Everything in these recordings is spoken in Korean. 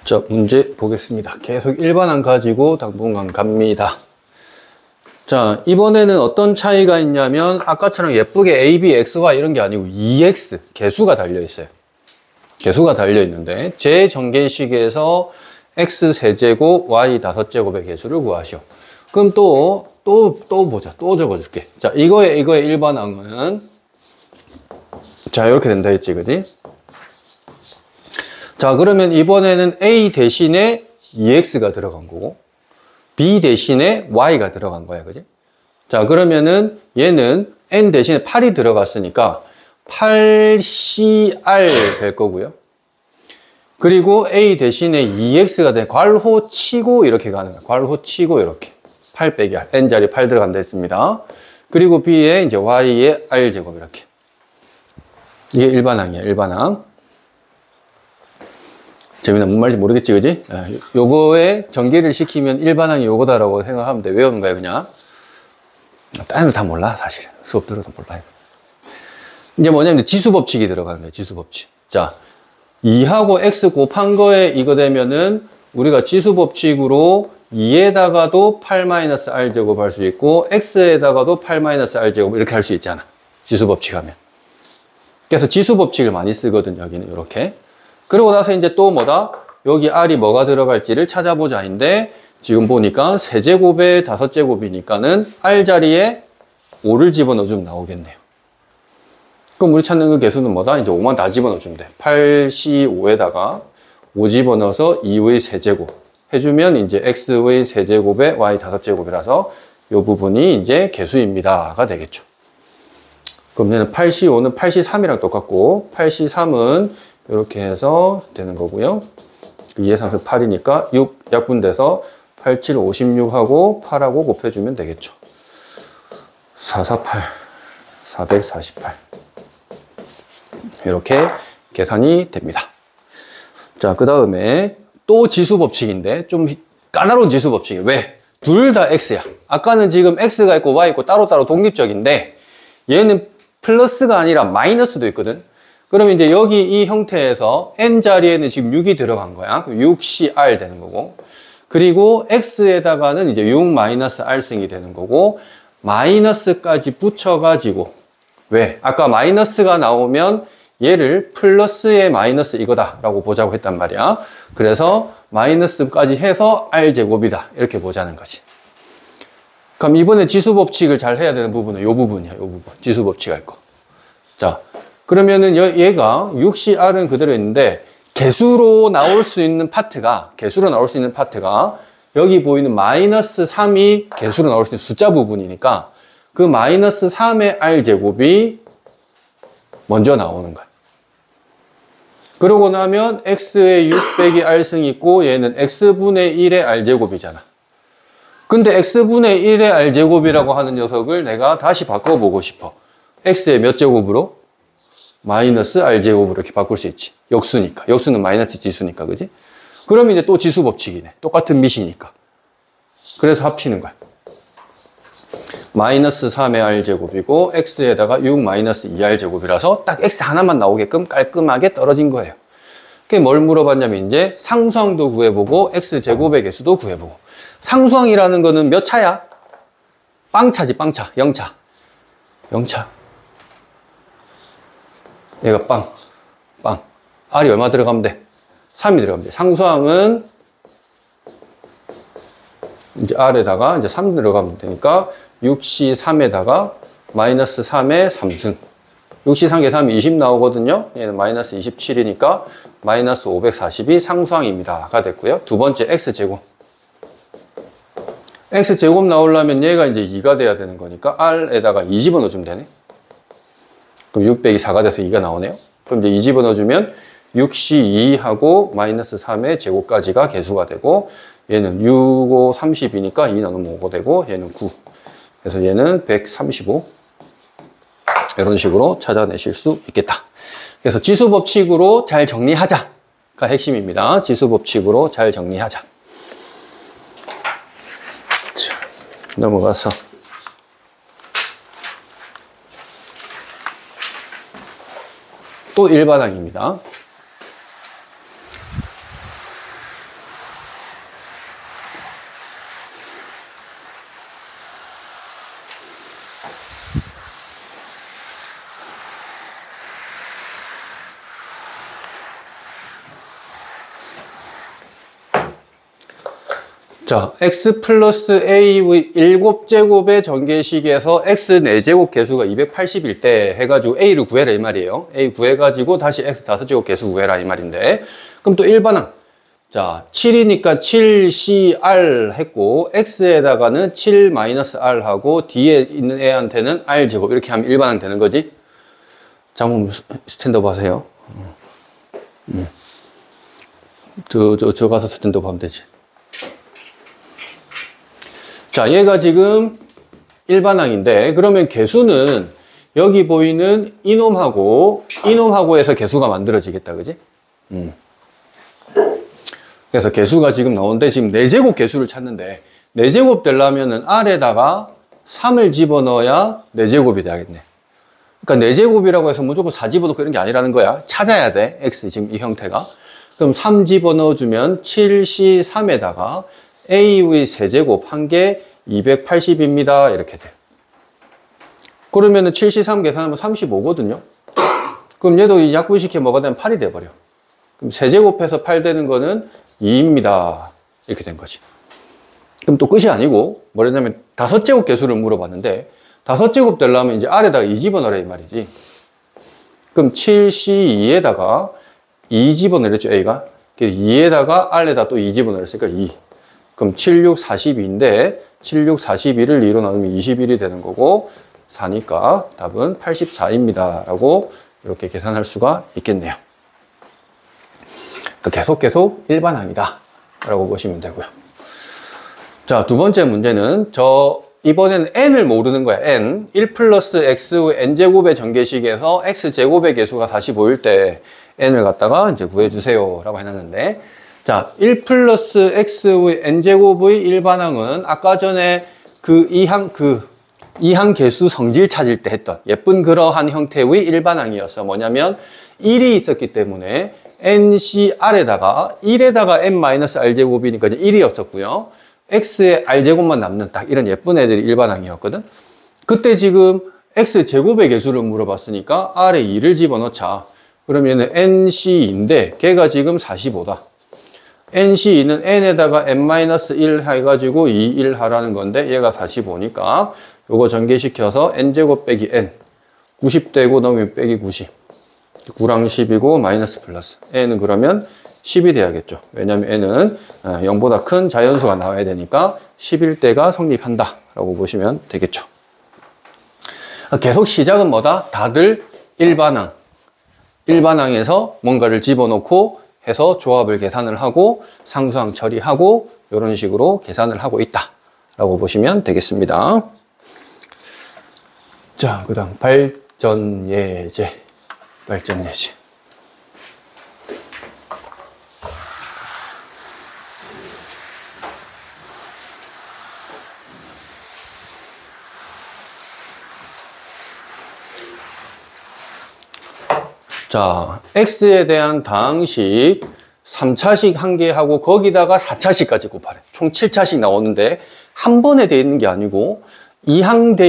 자, 문제 보겠습니다. 계속 일반항 가지고 당분간 갑니다. 자, 이번에는 어떤 차이가 있냐면 아까처럼 예쁘게 A, B, X, Y 이런 게 아니고 EX, 개수가 달려 있어요. 개수가 달려 있는데 제정계식에서 X 세제곱, Y 5제곱의 개수를 구하시오. 그럼 또 보자. 또 적어줄게. 자, 이거의 일반항은 자, 이렇게 된다 했지, 그지? 자, 그러면 이번에는 A 대신에 EX가 들어간 거고 B 대신에 Y가 들어간 거야, 그지? 자, 그러면은 얘는 N 대신에 8이 들어갔으니까 8CR 될 거고요. 그리고 A 대신에 EX가 된 괄호 치고 이렇게 가는 거야. 괄호 치고 이렇게 8 빼기 R, N자리 8 들어간다 했습니다. 그리고 B에 이제 Y의 R제곱 이렇게. 이게 일반항이야, 일반항. 재민아, 뭔 말인지 모르겠지, 그지? 요거에 전개를 시키면 일반항이 요거다라고 생각하면 돼. 외우는 거야, 그냥. 다른 거 다 몰라, 사실은. 수업 들어도 몰라요. 이제 뭐냐면 지수법칙이 들어가는 거야, 지수법칙. 자, 2하고 x 곱한 거에 이거 되면은 우리가 지수법칙으로 2에다가도 8-r제곱 할 수 있고, x에다가도 8-r제곱 이렇게 할 수 있잖아. 지수법칙 하면. 그래서 지수법칙을 많이 쓰거든, 여기는. 이렇게. 그러고 나서 이제 또 뭐다? 여기 r이 뭐가 들어갈지를 찾아보자인데 지금 보니까 세제곱에 5제곱이니까는 r 자리에 5를 집어넣어주면 나오겠네요. 그럼 우리 찾는 그 개수는 뭐다? 이제 5만 다 집어넣어주면 돼. 8C5에다가 5 집어넣어서 2의 세제곱 해주면 이제 x의 세제곱에 y 5제곱이라서 이 부분이 이제 개수입니다가 되겠죠. 그럼 얘는 8C5는 8C3이랑 똑같고 8C3은 이렇게 해서 되는 거고요. 2의 상수 8이니까 6 약분돼서 8, 7, 56하고 8하고 곱해주면 되겠죠. 448, 448. 이렇게 계산이 됩니다. 자, 그 다음에 또 지수법칙인데 좀 까다로운 지수법칙이에요. 왜? 둘 다 X야. 아까는 지금 X가 있고 Y 있고 따로따로 독립적인데 얘는 플러스가 아니라 마이너스도 있거든. 그러면 이제 여기 이 형태에서 n 자리에는 지금 6이 들어간 거야. 그럼 6CR 되는 거고. 그리고 x에다가는 이제 6-r승이 되는 거고, 마이너스까지 붙여가지고, 왜? 아까 마이너스가 나오면 얘를 플러스의 마이너스 이거다라고 보자고 했단 말이야. 그래서 마이너스까지 해서 r제곱이다. 이렇게 보자는 거지. 그럼 이번에 지수법칙을 잘 해야 되는 부분은 이 부분이야. 이 부분. 지수법칙 할 거. 자. 그러면은 얘가 6CR은 그대로 있는데 개수로 나올 수 있는 파트가 여기 보이는 마이너스 3이 개수로 나올 수 있는 숫자 부분이니까 그 마이너스 3의 R제곱이 먼저 나오는 거야. 그러고 나면 X에 6 빼기 R승이 있고 얘는 X분의 1의 R제곱이잖아. 근데 X분의 1의 R제곱이라고 하는 녀석을 내가 다시 바꿔보고 싶어. X의 몇 제곱으로? 마이너스 R제곱으로 이렇게 바꿀 수 있지. 역수니까. 역수는 마이너스 지수니까, 그지? 그러면 이제 또 지수법칙이네. 똑같은 밑이니까. 그래서 합치는 거야. 마이너스 3의 R제곱이고, X에다가 6 마이너스 2R제곱이라서 딱 X 하나만 나오게끔 깔끔하게 떨어진 거예요. 그게 뭘 물어봤냐면, 이제 상수항도 구해보고, X제곱의 개수도 구해보고. 상수항이라는 거는 몇 차야? 빵차지, 빵차. 0차. 0차. 얘가 빵. R이 얼마 들어가면 돼? 3이 들어가면 돼. 상수항은 이제 R에다가 이제 3 들어가면 되니까 6C3에다가 마이너스 3의 3승. 6C3개 3이 20 나오거든요. 얘는 마이너스 27이니까 마이너스 540이 상수항입니다.가 됐고요. 두 번째 X제곱. X제곱 나오려면 얘가 이제 2가 돼야 되는 거니까 R에다가 2 집어넣어주면 되네. 그럼 6 빼기 4가 돼서 2가 나오네요. 그럼 이제 2 집어넣어주면 6C2하고 마이너스 3의 제곱까지가 개수가 되고 얘는 6, 5, 30이니까 2 나누면 5가 되고 얘는 9. 그래서 얘는 135. 이런 식으로 찾아내실 수 있겠다. 그래서 지수법칙으로 잘 정리하자가 핵심입니다. 지수법칙으로 잘 정리하자. 넘어가서 또 일반항입니다. 자, x 플러스 a의 7제곱의 전개식에서 x 4제곱 개수가 280일 때 해가지고 a를 구해라 이 말이에요. a 구해가지고 다시 x 5제곱 개수 구해라 이 말인데, 그럼 또 일반항. 자, 7이니까 7cr 했고 x에다가는 7-r 하고 뒤에 있는 애한테는 r제곱 이렇게 하면 일반항 되는 거지. 자, 한번 스탠드업 하세요. 저 가서 스탠드업 하면 되지. 자, 얘가 지금 일반항인데, 그러면 개수는 여기 보이는 이놈하고 해서 개수가 만들어지겠다, 그지? 그래서 개수가 지금 나오는데, 지금 4제곱 개수를 찾는데, 4제곱 되려면은 R에다가 3을 집어넣어야 4제곱이 돼야겠네. 그러니까 4제곱이라고 해서 무조건 4 집어넣고 이런 게 아니라는 거야. 찾아야 돼, X 지금 이 형태가. 그럼 3 집어넣어주면 7C3에다가 A의 세제곱 한 개 280입니다. 이렇게 돼. 그러면은 7C3 계산하면 35거든요. 그럼 얘도 이 약분시켜 뭐가 되면 8이 돼버려. 그럼 세제곱해서 8 되는 거는 2입니다. 이렇게 된 거지. 그럼 또 끝이 아니고 뭐랬냐면 5제곱 개수를 물어봤는데 5제곱 되려면 이제 R에다가 2 집어넣으라 이 말이지. 그럼 7C2에다가 2 집어넣었죠, A가. 2에다가 R에다 또 2 집어넣었으니까 2. 그럼 7, 6, 42인데 7, 6, 42를 2로 나누면 21이 되는 거고 4니까 답은 84입니다. 라고 이렇게 계산할 수가 있겠네요. 그러니까 계속 일반항이다. 라고 보시면 되고요. 자, 두 번째 문제는 이번에는 n을 모르는 거야. n. 1 플러스 x의 n제곱의 전개식에서 x제곱의 개수가 45일 때 n을 갖다가 이제 구해주세요. 라고 해놨는데, 자, 1 플러스 x의 n제곱의 일반항은 아까 전에 이항 개수 성질 찾을 때 했던 예쁜 그러한 형태의 일반항이었어. 뭐냐면 1이 있었기 때문에 ncr에다가 1에다가 n-r제곱이니까 이제 1이었었고요. x의 r제곱만 남는 딱 이런 예쁜 애들이 일반항이었거든. 그때 지금 x제곱의 개수를 물어봤으니까 r에 2를 집어넣자. 그러면 nc인데 걔가 지금 45다. NC2는 n에다가 n-1 해가지고 2, 1 하라는 건데 얘가 45니까 요거 전개시켜서 n제곱 빼기 n 90 되고 넘으면 빼기 90 9랑 10이고 마이너스 플러스 n은 그러면 10이 돼야겠죠. 왜냐면 n은 0보다 큰 자연수가 나와야 되니까 11대가 성립한다 라고 보시면 되겠죠. 계속 시작은 뭐다? 다들 일반항에서 뭔가를 집어넣고 해서 조합을 계산을 하고 상수항 처리하고 이런 식으로 계산을 하고 있다 라고 보시면 되겠습니다. 자, 그 다음 발전예제. 자, x에 대한 다항식 3차식 한 개 하고 거기다가 4차식까지 곱하래. 총 7차식 나오는데 한 번에 돼 있는 게 아니고 이항되어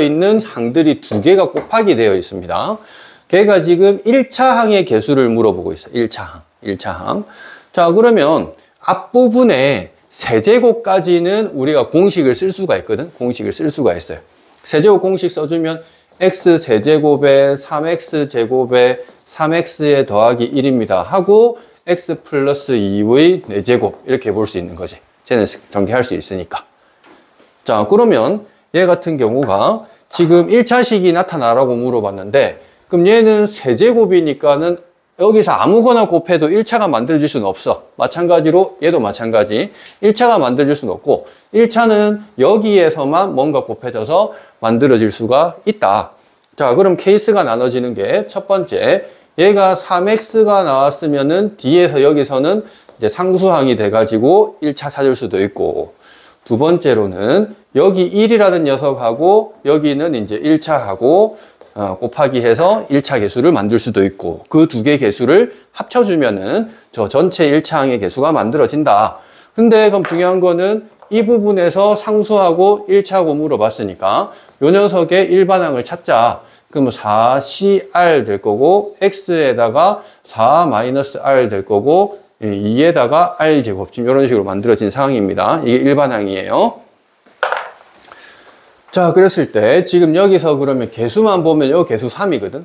있는 항들이 2개가 곱하기 되어 있습니다. 걔가 지금 1차항의 개수를 물어보고 있어요. 1차항. 자, 그러면 앞부분에 세제곱까지는 우리가 공식을 쓸 수가 있거든. 공식을 쓸 수가 있어요. 세제곱 공식 써주면 x 세제곱에 3x 제곱에 3x에 더하기 1입니다. 하고 x 플러스 2의 4제곱 이렇게 볼 수 있는 거지. 쟤는 전개할 수 있으니까. 자, 그러면 얘 같은 경우가 지금 1차식이 나타나라고 물어봤는데 그럼 얘는 세제곱이니까는 여기서 아무거나 곱해도 1차가 만들어질 수는 없어. 마찬가지로 얘도 마찬가지. 1차가 만들어질 수는 없고 1차는 여기에서만 뭔가 곱해져서 만들어질 수가 있다. 자, 그럼 케이스가 나눠지는 게 첫 번째, 얘가 3x가 나왔으면은 뒤에서 여기서는 이제 상수항이 돼가지고 1차 찾을 수도 있고, 두 번째로는 여기 1이라는 녀석하고 여기는 이제 1차하고 곱하기 해서 1차 개수를 만들 수도 있고, 그 두 개 개수를 합쳐주면은 저 전체 1차항의 개수가 만들어진다. 근데 그럼 중요한 거는 이 부분에서 상수하고 1차하고 물어봤으니까 요 녀석의 일반항을 찾자. 그러면 4CR 될 거고 x에다가 4-R 될 거고 2에다가 r제곱 지금 이런 식으로 만들어진 상황입니다. 이게 일반항이에요. 자, 그랬을 때 지금 여기서 그러면 개수만 보면 요 개수 3이거든.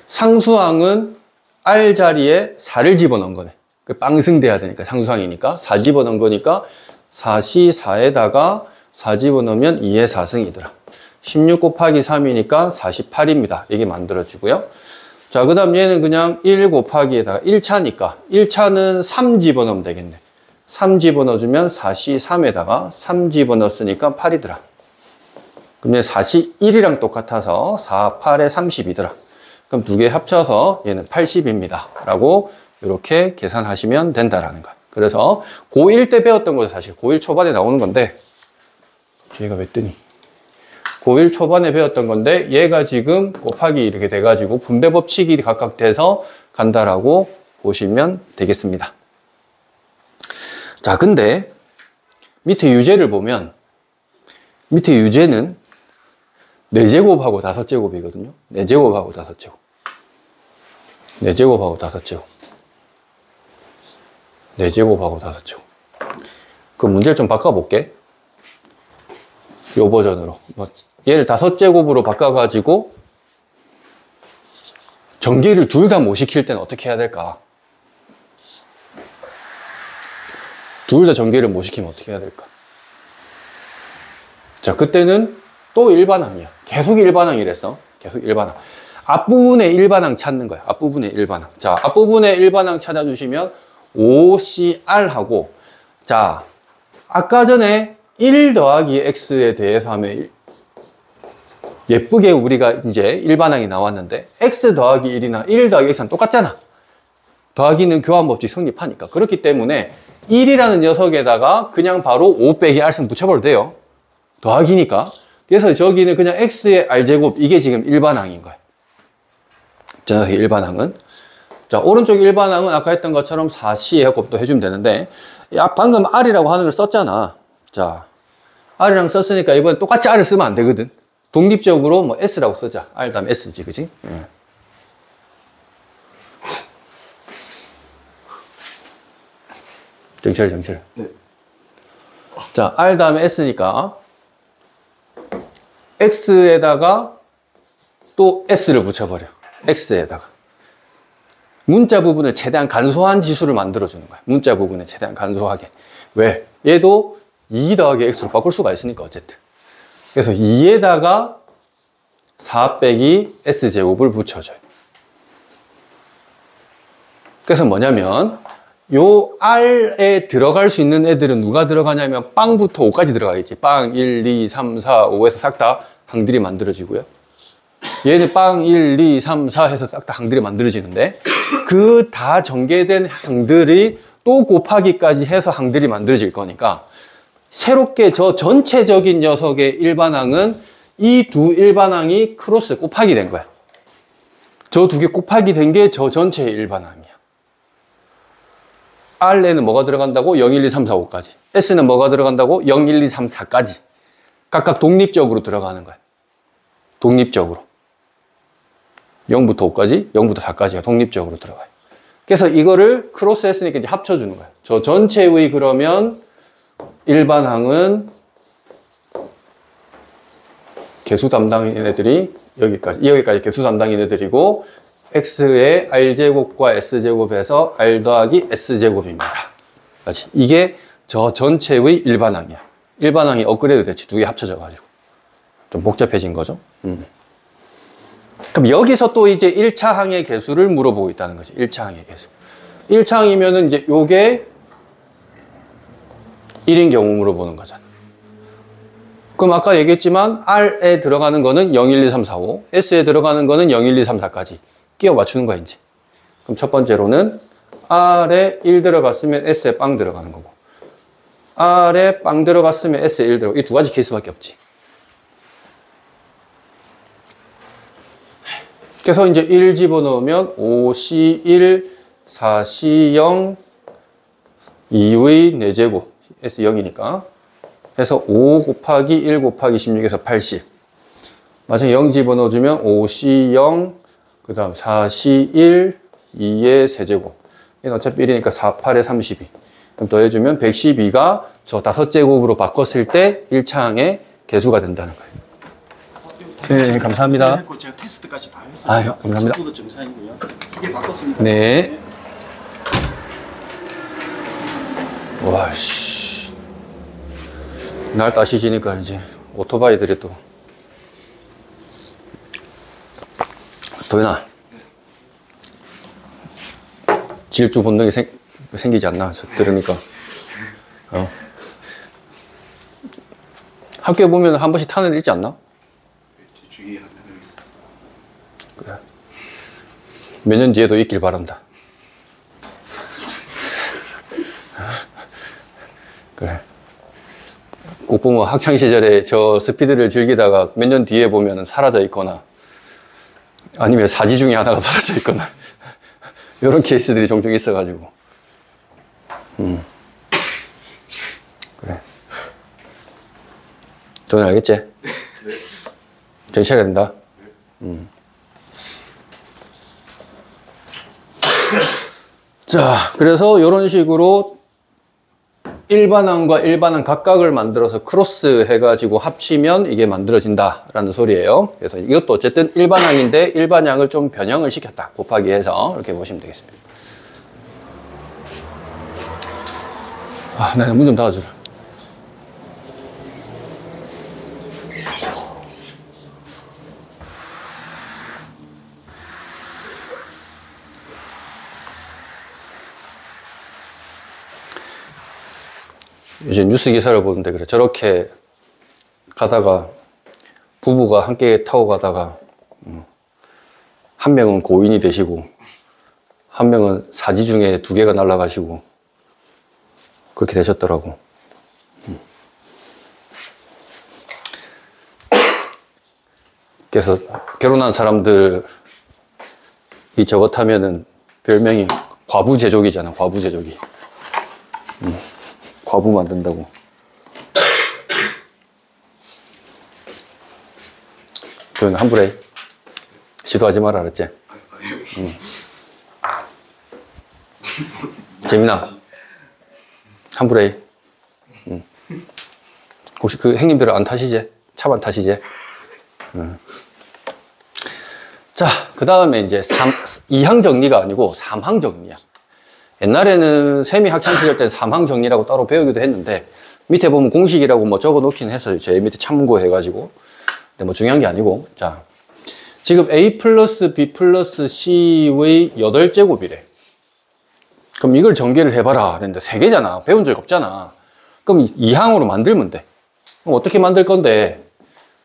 상수항은 r 자리에 4를 집어넣은 거네. 빵승돼야 되니까 상수항이니까 4 집어넣은 거니까 4시 4에다가 4 집어넣으면 2의 4승이더라. 16 곱하기 3이니까 48입니다. 이게 만들어지고요. 자, 그 다음 얘는 그냥 1 곱하기에다가 1차니까 1차는 3 집어넣으면 되겠네. 3 집어넣어주면 4시 3에다가 3 집어넣었으니까 8이더라. 그럼 얘 4시 1이랑 똑같아서 4, 8에 30이더라. 그럼 두 개 합쳐서 얘는 80입니다. 라고 이렇게 계산하시면 된다라는 거야. 그래서 고1 때 배웠던 거죠. 사실 고1 초반에 나오는 건데 얘가 왜 뜨니? 고1 초반에 배웠던 건데 얘가 지금 곱하기 이렇게 돼가지고 분배 법칙이 각각 돼서 간다라고 보시면 되겠습니다. 자, 근데 밑에 유제를 보면 밑에 유제는 4제곱하고 5제곱이거든요. 4제곱하고 5제곱. 4제곱하고 5제곱. 4제곱하고 5제곱. 그 문제를 좀 바꿔볼게. 요 버전으로. 얘를 5제곱으로 바꿔가지고 전개를 둘 다 못 시킬 때는 어떻게 해야 될까? 둘 다 전개를 못 시키면 어떻게 해야 될까? 자, 그때는 또 일반항이야. 계속 일반항이랬어. 계속 일반항. 앞부분의 일반항 찾는 거야. 앞부분의 일반항. 자, 앞부분의 일반항 찾아주시면 OCR하고, 자, 아까 전에 1 더하기 X에 대해서 하면 예쁘게 우리가 이제 일반항이 나왔는데 X 더하기 1이나 1 더하기 X는 똑같잖아. 더하기는 교환법칙 성립하니까. 그렇기 때문에 1이라는 녀석에다가 그냥 바로 5 빼기 R승 붙여버려도 돼요. 더하기니까. 그래서 저기는 그냥 X의 R제곱, 이게 지금 일반항인 거야. 저 녀석의 일반항은. 자, 오른쪽 일반항은 아까 했던 것처럼 4C의 곱도 해주면 되는데, 야, 방금 R이라고 하는 걸 썼잖아. 자, R이랑 썼으니까 이번엔 똑같이 R을 쓰면 안 되거든. 독립적으로 뭐 S라고 쓰자. R 다음에 S지, 그지? 정철. 네. 자, R 다음에 S니까 X에다가 또 S를 붙여버려. X에다가. 문자 부분을 최대한 간소한 지수를 만들어주는 거야. 문자 부분을 최대한 간소하게. 왜? 얘도 2 더하기 X로 바꿀 수가 있으니까 어쨌든. 그래서 2에다가 4 빼기 S제곱을 붙여줘요. 그래서 뭐냐면 요 R에 들어갈 수 있는 애들은 누가 들어가냐면 빵부터 5까지 들어가겠지. 빵 1, 2, 3, 4, 5에서 싹 다 항들이 만들어지고요. 얘는 빵 1, 2, 3, 4 해서 싹 다 항들이 만들어지는데 그 다 전개된 항들이 또 곱하기까지 해서 항들이 만들어질 거니까 새롭게 저 전체적인 녀석의 일반항은 이 두 일반항이 크로스 곱하기 된 거야. 저 두 개 곱하기 된 게 저 전체의 일반항이야. R에는 뭐가 들어간다고? 0, 1, 2, 3, 4, 5까지. S는 뭐가 들어간다고? 0, 1, 2, 3, 4까지. 각각 독립적으로 들어가는 거야. 독립적으로. 0부터 5까지, 0부터 4까지가 독립적으로 들어가요. 그래서 이거를 크로스 했으니까 이제 합쳐주는 거야. 저 전체의 그러면 일반항은 개수 담당인 애들이 여기까지 개수 담당인 애들이고 X의 R제곱과 S제곱에서 R 더하기 S제곱입니다. 그렇지? 이게 저 전체의 일반항이야. 일반항이 업그레이드 됐지. 두 개 합쳐져가지고. 좀 복잡해진 거죠. 그럼 여기서 또 이제 1차 항의 개수를 물어보고 있다는 거지. 1차 항의 개수. 1차 항이면은 이제 요게 1인 경우 물어보는 거잖아. 그럼 아까 얘기했지만 R에 들어가는 거는 0, 1, 2, 3, 4, 5. S에 들어가는 거는 0, 1, 2, 3, 4까지. 끼워 맞추는 거야, 이제. 그럼 첫 번째로는 R에 1 들어갔으면 S에 빵 들어가는 거고. R에 빵 들어갔으면 S에 1 들어가고. 이 두 가지 케이스밖에 없지. 그래서 이제 1 집어넣으면 5C1, 4C0, 2의 4제곱. S 0이니까. 해서 5 곱하기 1 곱하기 16에서 80. 마찬가지 0 집어넣어주면 5C0, 그 다음 4C1, 2의 세제곱. 얘는 어차피 1이니까 4, 8에 32. 그럼 더해주면 112가 저 5제곱으로 바꿨을 때 1차항의 개수가 된다는 거예요. 네, 감사합니다. 제가 테스트까지 다 했습니다. 아유, 감사합니다. 속도도 정상이고요. 기계 바꿨습니다. 네. 와, 씨. 날 따시지니까 이제 오토바이들이 또. 도현아. 질주 본능이 생기지 않나? 들으니까. 학교에 보면 한 번씩 타는 애 있지 않나? 주위에 한 명 있어요. 그래. 몇 년 뒤에도 있길 바란다. 그래. 꼭 보면 학창시절에 저 스피드를 즐기다가 몇 년 뒤에 보면 사라져 있거나 아니면 사지 중에 하나가 사라져 있거나 이런 케이스들이 종종 있어가지고. 그래. 돈 알겠지? 네. 정신 차려야 된다. 자, 그래서 이런 식으로 일반항과 일반항 각각을 만들어서 크로스 해가지고 합치면 이게 만들어진다라는 소리예요. 그래서 이것도 어쨌든 일반항인데 일반항을 좀 변형을 시켰다. 곱하기 해서 이렇게 보시면 되겠습니다. 아, 나 문 좀 닫아주라. 요즘 뉴스 기사를 보는데 그래. 저렇게 가다가 부부가 함께 타고 가다가 한 명은 고인이 되시고 한 명은 사지 중에 2개가 날아가시고 그렇게 되셨더라고. 그래서 결혼한 사람들이 저거 타면은 별명이 과부제족이잖아. 과부제족이. 과부 만든다고. 조용히 함부로 해. 시도하지 마라, 알았지? 재민아, 함부로 해. 혹시 그 행님들은 안 타시지? 차만 타시지? 자, 그 다음에 이제 2항 정리가 아니고 3항 정리야. 옛날에는 세미 학창시절 때 3항 정리라고 따로 배우기도 했는데 밑에 보면 공식이라고 뭐 적어 놓긴 했어요. 제 밑에 참고해가지고. 근데 뭐 중요한 게 아니고. 자, 지금 A 플러스 B 플러스 C의 8제곱이래. 그럼 이걸 전개를 해봐라. 그랬는데 3개잖아. 배운 적이 없잖아. 그럼 2항으로 만들면 돼. 그럼 어떻게 만들 건데?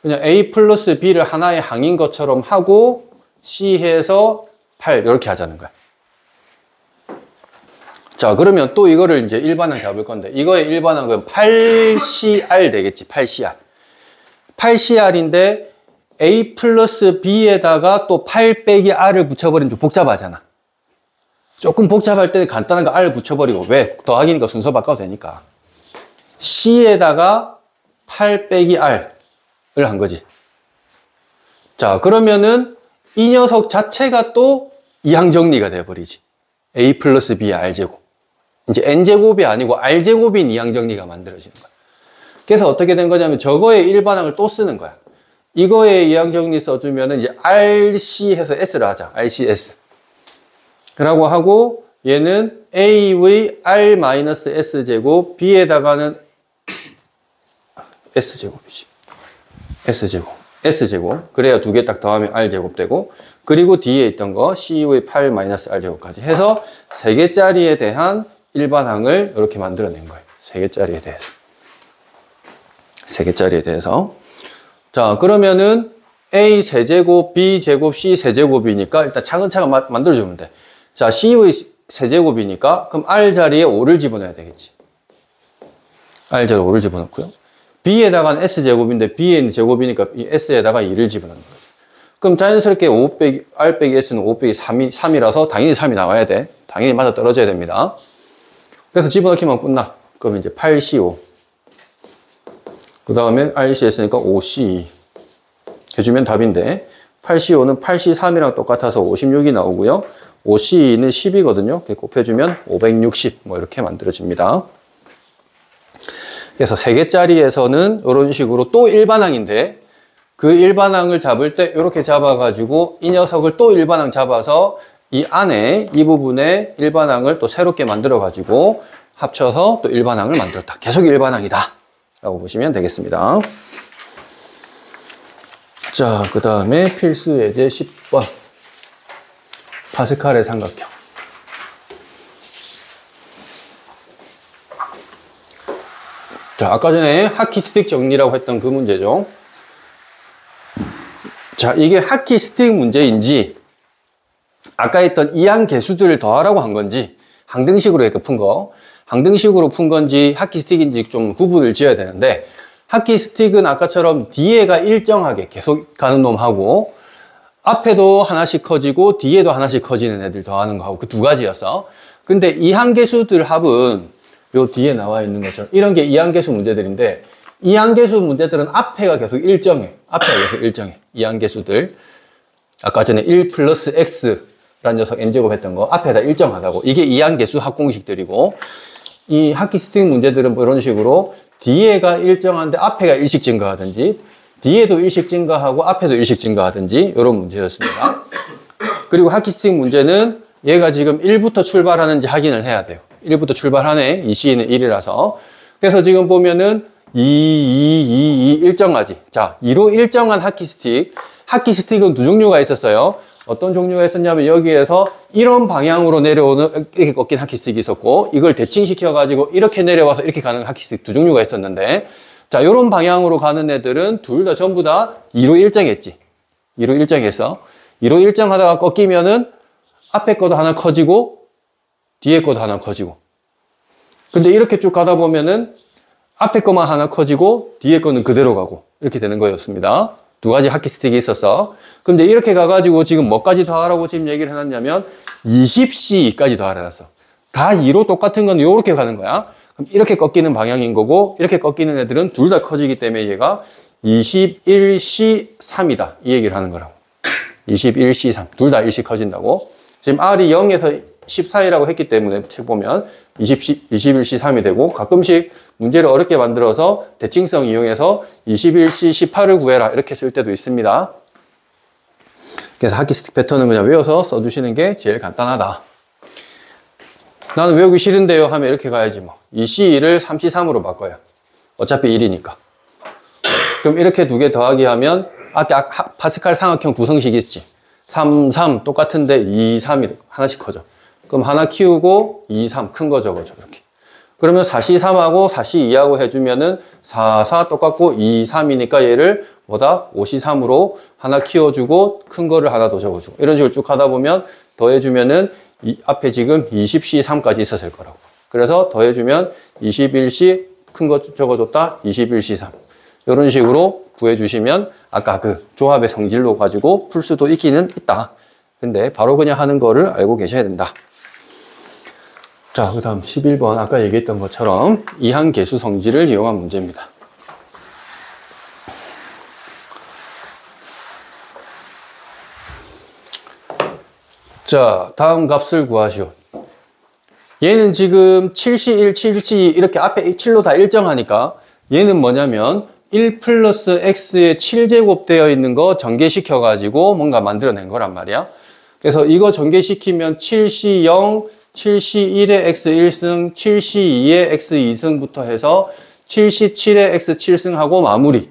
그냥 A 플러스 B를 하나의 항인 것처럼 하고 C 해서 8 이렇게 하자는 거야. 자, 그러면 또 이거를 이제 일반항 잡을 건데, 이거의 일반항은 8CR 되겠지, 8CR. 8CR인데, A 플러스 B에다가 또 8 빼기 R을 붙여버리면 좀 복잡하잖아. 조금 복잡할 때는 간단한 거 R 붙여버리고, 왜? 더하기니까 순서 바꿔도 되니까. C에다가 8 빼기 R을 한 거지. 자, 그러면은 이 녀석 자체가 또 이항 정리가 돼버리지. A 플러스 B의 R제곱. 이제 N제곱이 아니고 R제곱인 이항 정리가 만들어지는 거야. 그래서 어떻게 된 거냐면 저거의 일반항을 또 쓰는 거야. 이거의 이항 정리 써주면은 이제 RC 해서 S를 하자. RCS. 라고 하고 얘는 A의 R-S제곱, B에다가는 S제곱이지. S제곱. 그래야 2개 딱 더하면 R제곱 되고, 그리고 뒤에 있던 거 C의 8-R제곱까지 해서 3개짜리에 대한 일반항을 이렇게 만들어낸 거예요. 3개짜리에 대해서. 3개짜리에 대해서. 자, 그러면은 A 세제곱, B 제곱, C 세제곱이니까 일단 차근차근 만들어주면 돼. 자, C의 세제곱이니까 그럼 R 자리에 5를 집어넣어야 되겠지. R 자리에 5를 집어넣고요. B에다가는 S제곱인데 B에는 제곱이니까 이 S에다가 2를 집어넣는 거예요. 그럼 자연스럽게 5 빼기, R 빼기 S는 5 빼기 3이라서 당연히 3이 나와야 돼. 당연히 맞아 떨어져야 됩니다. 그래서 집어넣기만 끝나. 그럼 이제 8CO. 그 다음에 RCS니까 5C. 해주면 답인데, 8CO는 8C3이랑 똑같아서 56이 나오고요. OC는 10이거든요. 곱해주면 560 뭐 이렇게 만들어집니다. 그래서 3개짜리에서는 이런 식으로 또 일반항인데 그 일반항을 잡을 때 이렇게 잡아가지고 이 녀석을 또 일반항 잡아서 이 안에 이 부분에 일반항을 또 새롭게 만들어가지고 합쳐서 또 일반항을 만들었다. 계속 일반항이다 라고 보시면 되겠습니다. 자, 그 다음에 필수 예제 10번 파스칼의 삼각형. 자, 아까 전에 하키스틱 정리라고 했던 그 문제죠. 자, 이게 하키스틱 문제인지 아까 했던 이항 개수들을 더하라고 한 건지 항등식으로 이렇게 푼 거, 항등식으로 푼 건지 하키스틱인지 좀 구분을 지어야 되는데 하키스틱은 아까처럼 뒤에가 일정하게 계속 가는 놈하고 앞에도 하나씩 커지고 뒤에도 하나씩 커지는 애들 더하는 거하고 그 두 가지였어. 근데 이항계수들 합은 요 뒤에 나와 있는 것처럼 이런 게 이항계수 문제들인데 이항계수 문제들은 앞에가 계속 일정해. 앞에가 계속 일정해. 이항계수들. 아까 전에 1 플러스 x라는 녀석 n제곱 했던 거 앞에다 일정하다고. 이게 이항계수 합공식들이고 이 하키스틱 문제들은 뭐 이런 식으로 뒤에가 일정한데 앞에가 일씩 증가하든지 뒤에도 일씩 증가하고 앞에도 일씩 증가하든지 이런 문제였습니다. 그리고 하키스틱 문제는 얘가 지금 1부터 출발하는지 확인을 해야 돼요. 1부터 출발하네. 이 C는 1이라서. 그래서 지금 보면은 2 일정하지. 자, 2로 일정한 하키스틱. 하키스틱은 두 종류가 있었어요. 어떤 종류가 있었냐면 여기에서 이런 방향으로 내려오는 이렇게 꺾인 하키스틱이 있었고 이걸 대칭시켜가지고 이렇게 내려와서 이렇게 가는 하키스틱 두 종류가 있었는데 자, 요런 방향으로 가는 애들은 둘 다 전부 다 2로 일정했지. 2로 일정했어. 2로 일정하다가 꺾이면은 앞에 거도 하나 커지고 뒤에 거도 하나 커지고. 근데 이렇게 쭉 가다 보면은 앞에 거만 하나 커지고 뒤에 거는 그대로 가고 이렇게 되는 거였습니다. 두 가지 하키스틱이 있었어. 근데 이렇게 가가지고 지금 뭐까지 더하라고 지금 얘기를 해놨냐면 20C까지 더하라놨어. 다 2로 똑같은 건 이렇게 가는 거야. 그럼 이렇게 꺾이는 방향인 거고 이렇게 꺾이는 애들은 둘 다 커지기 때문에 얘가 21C3이다. 이 얘기를 하는 거라고. 21C3. 둘 다 일씩 커진다고. 지금 R이 0에서 14이라고 했기 때문에 책 보면 21C3이 되고 가끔씩 문제를 어렵게 만들어서 대칭성 이용해서 21C18을 구해라 이렇게 쓸 때도 있습니다. 그래서 하키스틱 패턴은 그냥 외워서 써주시는 게 제일 간단하다. 나는 외우기 싫은데요 하면 이렇게 가야지 뭐. 2C1을 3C3으로 바꿔요. 어차피 1이니까. 그럼 이렇게 두 개 더하기 하면 아까 파스칼 삼각형 구성식 있지. 3, 3 똑같은데 2, 3이 하나씩 커져. 그럼 하나 키우고 2, 3 큰 거 적어줘 이렇게. 그러면 4C3하고 4C2하고 해주면은 4, 4 똑같고 2, 3이니까 얘를 뭐다? 5C3으로 하나 키워주고 큰 거를 하나 더 적어주고 이런 식으로 쭉 하다 보면 더해주면은 앞에 지금 20C3까지 있었을 거라고. 그래서 더해주면 21C 큰 거 적어줬다 21C3 이런 식으로 구해주시면 아까 그 조합의 성질로 가지고 풀 수도 있기는 있다. 근데 바로 그냥 하는 거를 알고 계셔야 된다. 자, 그 다음 11번 아까 얘기했던 것처럼 이항계수 성질을 이용한 문제입니다. 자, 다음 값을 구하시오. 얘는 지금 7C1, 7C2 이렇게 앞에 7로 다 일정하니까 얘는 뭐냐면 1 플러스 x에 7제곱 되어 있는 거 전개시켜가지고 뭔가 만들어낸 거란 말이야. 그래서 이거 전개시키면 7C0, 7C1의 x1승, 7C2의 x2승부터 해서 7C7의 x7승하고 마무리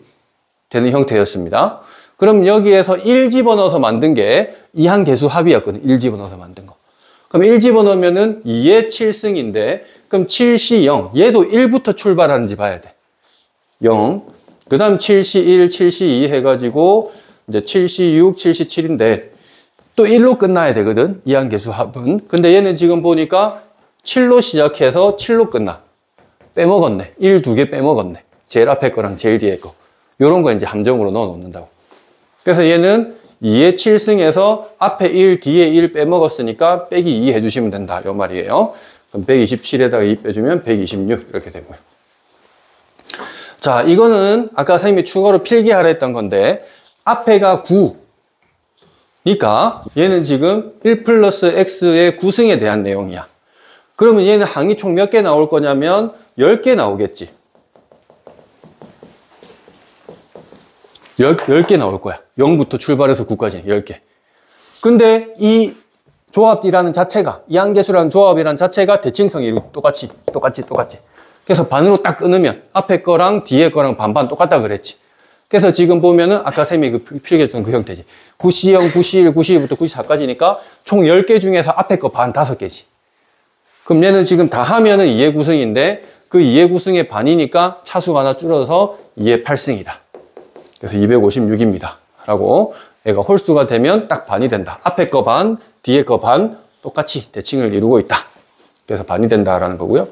되는 형태였습니다. 그럼 여기에서 1 집어넣어서 만든 게 이항계수 합이었거든. 1 집어넣어서 만든 거. 그럼 1 집어넣으면은 2의 7승인데 그럼 7C0 얘도 1부터 출발하는지 봐야 돼. 0. 그 다음 7C1, 7C2 해가지고 이제 7C6, 7C7인데 또 1로 끝나야 되거든. 이항계수 합은. 근데 얘는 지금 보니까 7로 시작해서 7로 끝나. 빼먹었네. 1, 2개 빼먹었네. 제일 앞에 거랑 제일 뒤에 거. 요런 거 이제 함정으로 넣어 놓는다고. 그래서 얘는 2의 7승에서 앞에 1, 뒤에 1 빼먹었으니까 빼기 2 해주시면 된다. 요 말이에요. 그럼 127에다가 2 빼주면 126 이렇게 되고요. 자, 이거는 아까 선생님이 추가로 필기하라 했던 건데 앞에가 9. 그러니까 얘는 지금 1 플러스 x의 구승에 대한 내용이야. 그러면 얘는 항이 총 몇 개 나올 거냐면 10개 나오겠지. 10개 나올 거야. 0부터 출발해서 9까지 10개. 근데 이 조합이라는 자체가, 이항계수라는 조합이라는 자체가 대칭성이 똑같이. 그래서 반으로 딱 끊으면 앞에 거랑 뒤에 거랑 반반 똑같다 그랬지. 그래서 지금 보면은 아까 쌤이 그 필기했던 그 형태지. 9C0, 9C1, 9C2부터 94까지니까 총 10개 중에서 앞에 거 반 5개지. 그럼 얘는 지금 다 하면은 2의 구승인데 그 2의 구승의 반이니까 차수가 하나 줄어서 2의 8승이다. 그래서 256입니다. 라고 얘가 홀수가 되면 딱 반이 된다. 앞에 거 반, 뒤에 거 반 똑같이 대칭을 이루고 있다. 그래서 반이 된다라는 거고요.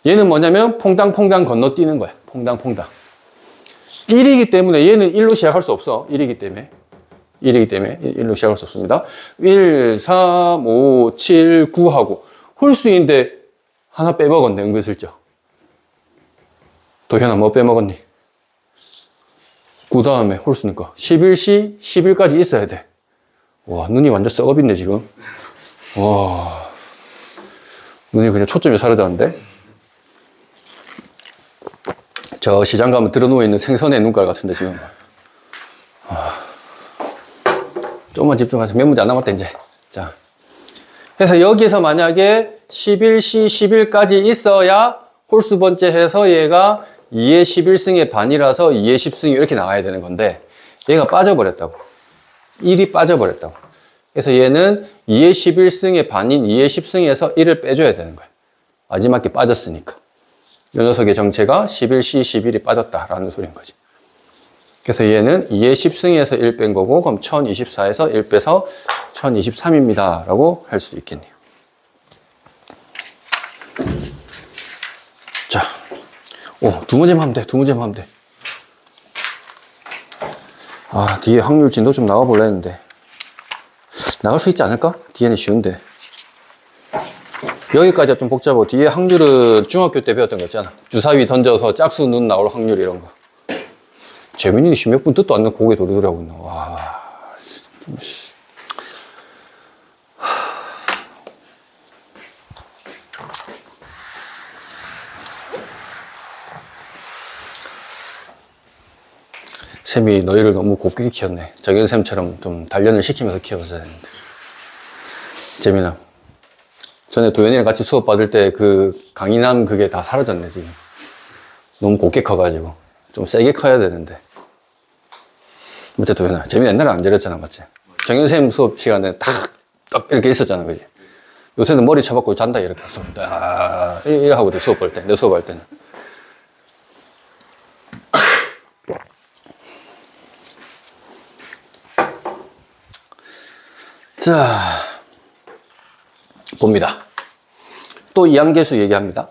얘는 뭐냐면 퐁당퐁당 건너뛰는 거야. 퐁당퐁당. 1이기 때문에 얘는 1로 시작할 수 없어. 1이기 때문에 1로 시작할 수 없습니다. 1, 3, 5, 7, 9 하고 홀수인데 하나 빼먹었네. 은근슬쩍. 도현아 뭐 빼먹었니? 9 다음에 홀수니까 11C, 11까지 있어야 돼. 와, 눈이 완전 썩어빛네 지금. 와, 눈이 그냥 초점이 사라졌는데. 저 시장 가면 들어누워있는 생선의 눈깔 같은데 지금. 조금만 집중해서 몇 문제 안 남았다 이제. 자, 그래서 여기서 만약에 11C, 11까지 있어야 홀수 번째 해서 얘가 2의 11승의 반이라서 2의 10승이 이렇게 나와야 되는 건데 얘가 빠져버렸다고. 1이 빠져버렸다고. 그래서 얘는 2의 11승의 반인 2의 10승에서 1을 빼줘야 되는 거야. 마지막 게 빠졌으니까. 이 녀석의 정체가 11C, 11이 빠졌다라는 소리인 거지. 그래서 얘는 2의 10승에서 1 뺀 거고 그럼 1024에서 1 빼서 1023입니다. 라고 할 수 있겠네요. 자, 두 문제만 하면 돼. 두 문제만 하면 돼. 아, 뒤에 확률 진도 좀 나와볼라 했는데 나갈 수 있지 않을까? 뒤에는 쉬운데. 여기까지가 좀 복잡하고 뒤에 확률은 중학교 때 배웠던 거 있잖아. 주사위 던져서 짝수 눈 나올 확률 이런 거. 재민이는 십몇 분 뜻도 않는 고개 도리도리 하고 있나. 와, 좀 쌤이 너희를 너무 곱게 키웠네. 정연쌤처럼 좀 단련을 시키면서 키워줘야 되는데. 재민아, 전에 도현이랑 같이 수업 받을 때 그 강인함 그게 다 사라졌네 지금. 너무 곱게 커가지고 좀 세게 커야 되는데. 맞지 도현아? 재민이 옛날에 안 저랬잖아, 맞지? 정연쌤 수업 시간에 딱 이렇게 있었잖아, 그지? 요새는 머리 쳐박고 잔다 이렇게 했어. 이렇게 하고 수업 볼 때, 내 수업할 때는. 자, 봅니다. 또 이항계수 얘기합니다.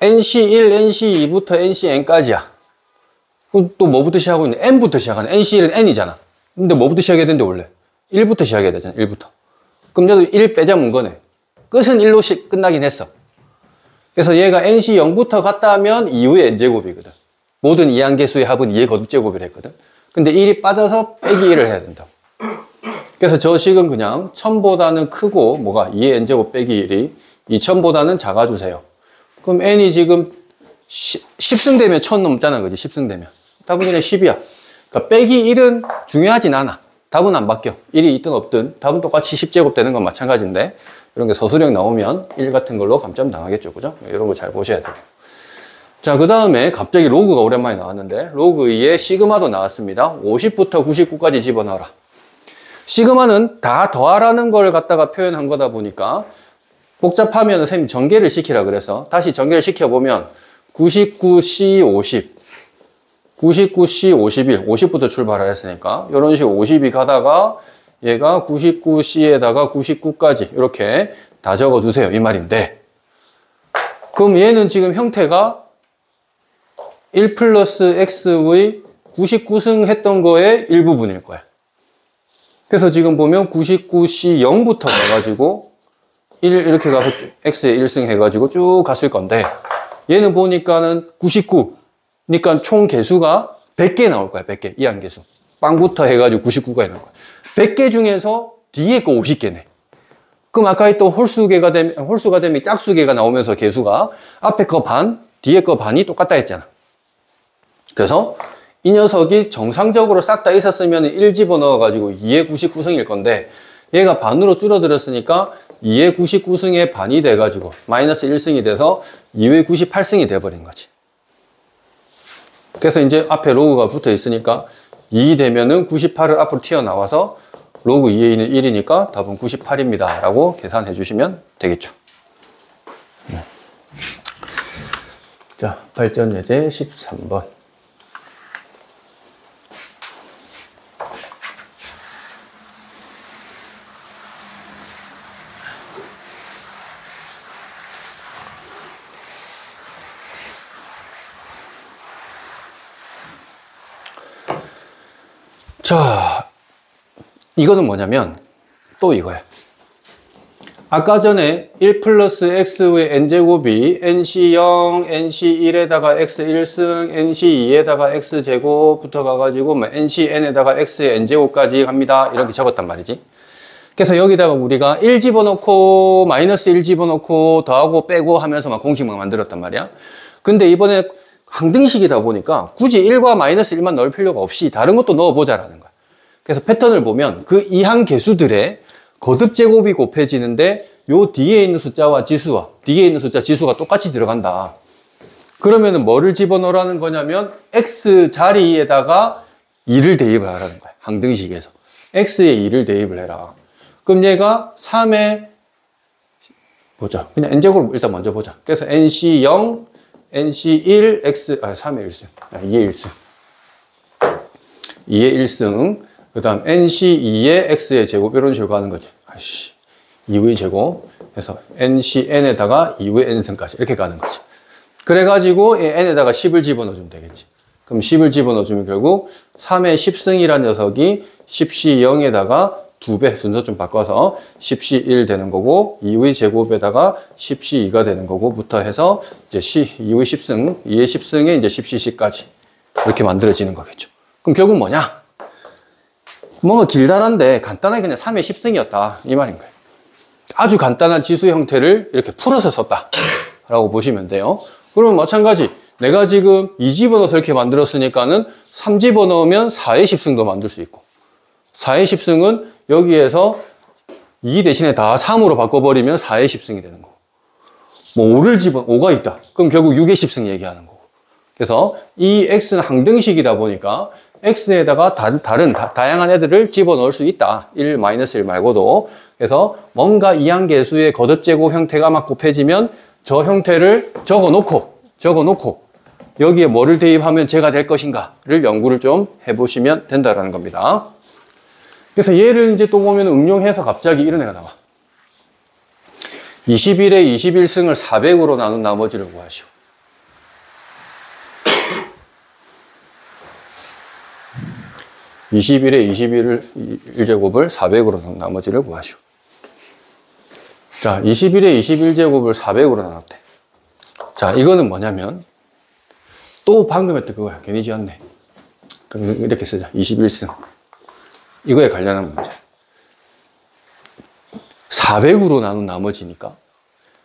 NC1, NC2부터 NCN까지야. 그럼 또 뭐부터 시작하고 있는? N부터 시작하는. NC1은 N이잖아. 근데 뭐부터 시작해야 되는데 원래? 1부터 시작해야 되잖아, 1부터. 그럼 얘도 1 빼자면 거네. 끝은 1로 끝나긴 했어. 그래서 얘가 NC0부터 갔다 하면 2의 N제곱이거든. 모든 이항계수의 합은 2의 거듭제곱이라 했거든. 근데 1이 빠져서 빼기 1을 해야 된다고. 그래서 저 식은 그냥 1000보다는 크고 뭐가 2의 n제곱 빼기 1이 2000보다는 작아주세요. 그럼 n이 지금 10승 되면 1000 넘잖아, 그지? 10승 되면 답은 그냥 10이야. 그러니까 빼기 1은 중요하진 않아. 답은 안 바뀌어. 1이 있든 없든 답은 똑같이 10제곱 되는 건 마찬가지인데 이런 게 서술형 나오면 1 같은 걸로 감점 당하겠죠, 그죠? 이런 거 잘 보셔야 돼요. 자, 그 다음에 갑자기 로그가 오랜만에 나왔는데 로그 2에 시그마도 나왔습니다. 50부터 99까지 집어넣어라. 시그마는 다 더하라는 걸 갖다가 표현한 거다 보니까 복잡하면 선생님이 전개를 시키라 그래서 다시 전개를 시켜보면 99C 50, 99C 51, 50부터 출발을 했으니까 이런 식으로 50이 가다가 얘가 99C에다가 99까지 이렇게 다 적어주세요 이 말인데, 그럼 얘는 지금 형태가 1 플러스 X의 99승 했던 거의 일부분일 거야. 그래서 지금 보면 99C 0부터 가가지고 1 이렇게 가서 X에 1승 해가지고 쭉 갔을 건데 얘는 보니까는 99니까 총 개수가 100개 나올 거야. 100개 이항계수 빵부터 해가지고 99가 나올 거야. 100개 중에서 뒤에 거 50개네. 그럼 아까 했던 홀수가 되면 짝수개가 나오면서 개수가 앞에 거 반, 뒤에 거 반이 똑같다 했잖아. 그래서 이 녀석이 정상적으로 싹 다 있었으면 1 집어넣어가지고 2의 99승일 건데 얘가 반으로 줄어들었으니까 2의 99승의 반이 돼가지고 마이너스 1승이 돼서 2의 98승이 돼버린 거지. 그래서 이제 앞에 로그가 붙어 있으니까 2 되면은 98을 앞으로 튀어나와서 로그 2의 2는 1이니까 답은 98입니다. 라고 계산해 주시면 되겠죠. 자, 발전 예제 13번. 자, 이거는 뭐냐면 또 이거야. 아까 전에 1 플러스 x의 n제곱이 nc0, nc1에다가 x1승, nc2에다가 x제곱 붙어가가지고 ncn에다가 x의 n제곱까지 갑니다. 이렇게 적었단 말이지. 그래서 여기다가 우리가 1 집어넣고 마이너스 1 집어넣고 더하고 빼고 하면서 막 공식만 만들었단 말이야. 근데 이번에 항등식이다 보니까 굳이 1과 마이너스 1만 넣을 필요가 없이 다른 것도 넣어보자라는 거야. 그래서 패턴을 보면 그 이항 개수들의 거듭제곱이 곱해지는데 요 뒤에 있는 숫자와 지수와 뒤에 있는 숫자 지수가 똑같이 들어간다. 그러면은 뭐를 집어넣으라는 거냐면 x 자리에다가 2를 대입을 하라는 거야. 항등식에서. x에 2를 대입을 해라. 그럼 얘가 3에 보자. 그냥 n제곱 일단 먼저 보자. 그래서 nc0, nc1, x, 3의 1승, 2의 1승. 2의 1승. 그 다음 nc2의 x의 제곱 이런 식으로 가는 거지. 2의 제곱 해서 ncn에다가 2의 n승까지 이렇게 가는 거지. 그래가지고 n에다가 10을 집어넣어주면 되겠지. 그럼 10을 집어넣어주면 결국 3의 10승이라는 녀석이 10c 0에다가 2배 순서 좀 바꿔서 10c 1 되는 거고 2의 제곱에다가 10c 2가 되는 거고부터 해서 이제 2의 10승, 2의 10승에 이제 10c까지 이렇게 만들어지는 거겠죠. 그럼 결국 뭐냐? 뭔가 길다란데 간단하게 그냥 3의 10승이었다 이 말인 거예요. 아주 간단한 지수 형태를 이렇게 풀어서 썼다 라고 보시면 돼요. 그러면 마찬가지 내가 지금 2 집어넣어서 이렇게 만들었으니까는 3 집어넣으면 4의 10승도 만들 수 있고 4의 10승은 여기에서 2 대신에 다 3으로 바꿔버리면 4의 10승이 되는 거고 뭐 5가 있다. 그럼 결국 6의 10승 얘기하는 거고. 그래서 이 x는 항등식이다 보니까 x에다가 다양한 애들을 집어넣을 수 있다. 1, -1 말고도. 그래서 뭔가 이항계수의 거듭제곱 형태가 막 곱해지면 저 형태를 적어놓고 여기에 뭐를 대입하면 제가 될 것인가를 연구를 좀 해보시면 된다라는 겁니다. 그래서 얘를 이제 또 보면 응용해서 갑자기 이런 애가 나와. 21의 21승을 400으로 나눈 나머지를 구하시오. 21의 21제곱을 400으로 나눈 나머지를 구하시오. 자, 21의 21제곱을 400으로 나눴대. 자, 이거는 뭐냐면 또 방금 했던 그거야. 괜히 지었네. 그럼 이렇게 쓰자. 21승. 이거에 관련한 문제. 400으로 나눈 나머지니까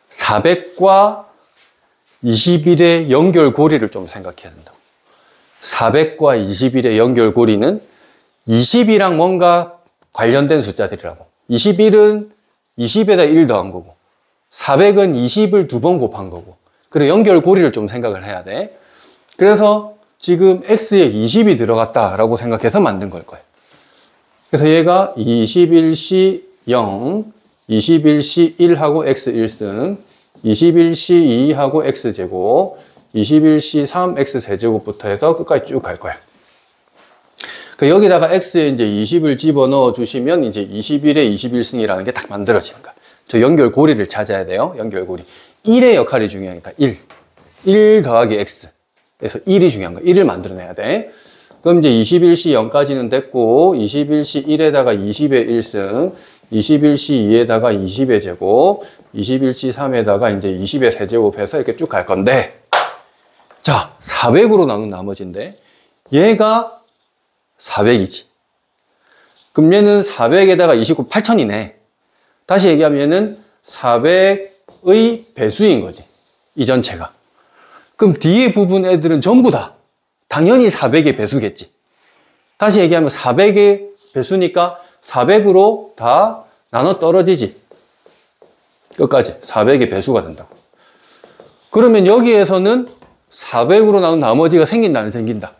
400과 21의 연결고리를 좀 생각해야 된다. 400과 21의 연결고리는 20이랑 뭔가 관련된 숫자들이라고. 21은 20에다 1 더한 거고 400은 20을 2번 곱한 거고. 그래 연결고리를 좀 생각을 해야 돼. 그래서 지금 x에 20이 들어갔다라고 생각해서 만든 걸 거예요. 그래서 얘가 21c 0, 21c 1하고 x 1승, 21c 2하고 x 제곱, 21c 3 x 세제곱부터 해서 끝까지 쭉 갈 거야. 여기다가 x에 이제 20을 집어넣어 주시면 이제 21의 21승이라는 게 딱 만들어지는 거야. 저 연결고리를 찾아야 돼요. 연결고리. 1의 역할이 중요하니까 1 더하기 x. 그래서 1이 중요한 거야. 1을 만들어내야 돼. 그럼 이제 21c 0까지는 됐고 21c 1에다가 20의 1승, 21c 2에다가 20의 제곱, 21c 3에다가 이제 20의 세제곱해서 이렇게 쭉 갈 건데, 자 400으로 나눈 나머지인데 얘가 400이지. 그럼 얘는 400에다가 29, 8000이네. 다시 얘기하면 얘는 400의 배수인 거지. 이 전체가. 그럼 뒤에 부분 애들은 전부 다 당연히 400의 배수겠지. 다시 얘기하면 400의 배수니까 400으로 다 나눠 떨어지지. 끝까지 400의 배수가 된다고. 그러면 여기에서는 400으로 나눈 나머지가 생긴다, 안 생긴다?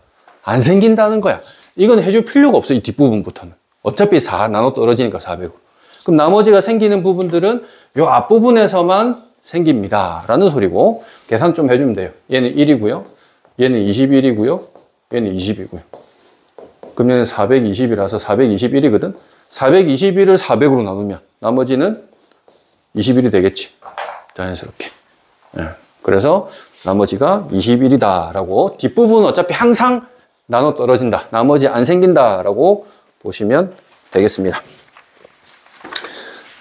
안 생긴다는 거야. 이건 해줄 필요가 없어, 이 뒷부분부터는. 어차피 4 나눠 떨어지니까 400으로. 그럼 나머지가 생기는 부분들은 요 앞부분에서만 생깁니다. 라는 소리고, 계산 좀 해주면 돼요. 얘는 1이고요. 얘는 21이고요. 얘는 20이고요. 그럼 얘는 420이라서 421이거든? 421을 400으로 나누면 나머지는 21이 되겠지. 자연스럽게. 예. 그래서 나머지가 21이다 라고, 뒷부분은 어차피 항상 나눠 떨어진다, 나머지 안 생긴다 라고 보시면 되겠습니다.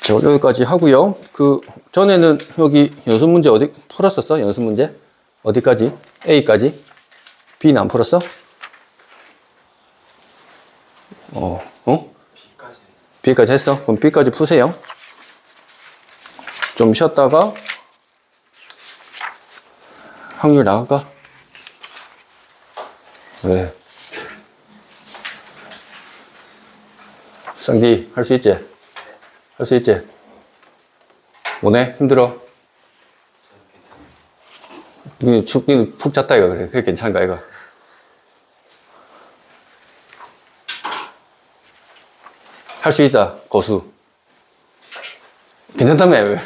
자, 여기까지 하고요. 그 전에는 여기 연습 문제 어디 풀었었어? 연습 문제 어디까지? A까지? B는 안 풀었어? B까지. B까지 했어? 그럼 B까지 푸세요. 좀 쉬었다가 확률 나갈까? 왜? 쌍디 할 수 있지? 할 수 있지? 뭐네? 힘들어? 니는 푹 잤다 이거. 그래. 그게 괜찮은가 이거? 할 수 있다 고수. 괜찮다며 왜?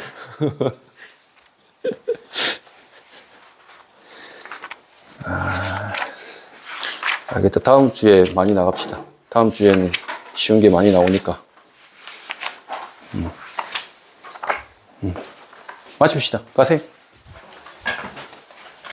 알겠다. 다음 주에 많이 나갑시다. 다음 주에는 쉬운 게 많이 나오니까. 마칩시다. 가세요.